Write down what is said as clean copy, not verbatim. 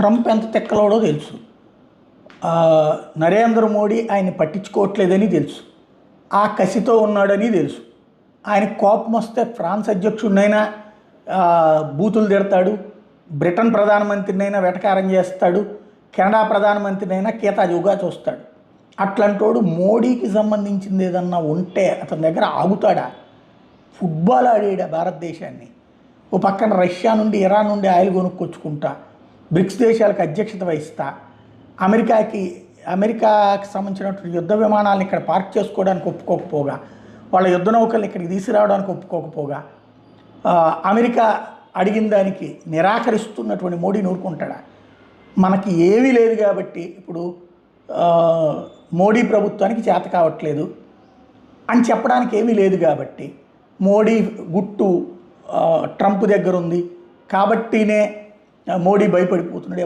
Trump ఎంత తెక్కలోడో తెలుసు. నరేంద్ర మోడీ ఆయన్ని పట్టించుకోవట్లేదని తెలుసు. ఆ కసితో ఉన్నాడని తెలుసు. ఆయన కోపం వస్తే ఫ్రాన్స్ అధ్యక్షుడినైనా బూతులు తిడతాడు, బ్రిటన్ ప్రధానమంత్రినైనా వెటకారం చేస్తాడు, కెనడా ప్రధానమంత్రినైనా కీతాజుగా చూస్తాడు. అట్లాంటోడు మోడీకి సంబంధించింది ఏదన్నా ఉంటే అతని దగ్గర ఆగుతాడా? ఫుట్బాల్ ఆడేడా భారతదేశాన్ని? ఓ పక్కన రష్యా నుండి ఇరాన్ నుండి ఆయిల్ కొనుక్కొచ్చుకుంటా, బ్రిక్స్ దేశాలకు అధ్యక్షత వహిస్తా, అమెరికాకి సంబంధించినటువంటి యుద్ధ విమానాలను ఇక్కడ పార్క్ చేసుకోవడానికి ఒప్పుకోకపోగా, వాళ్ళ యుద్ధ నౌకల్ని ఇక్కడికి తీసుకురావడానికి ఒప్పుకోకపోగా, అమెరికా అడిగిన దానికి నిరాకరిస్తున్నటువంటి మోడీని ఊరుకుంటాడా? మనకి ఏమీ లేదు కాబట్టి ఇప్పుడు మోడీ ప్రభుత్వానికి చేత కావట్లేదు అని చెప్పడానికి ఏమీ లేదు కాబట్టి మోడీ గుట్టు ట్రంప్ దగ్గర ఉంది కాబట్టినే మోడీ భయపడిపోతున్నాడు.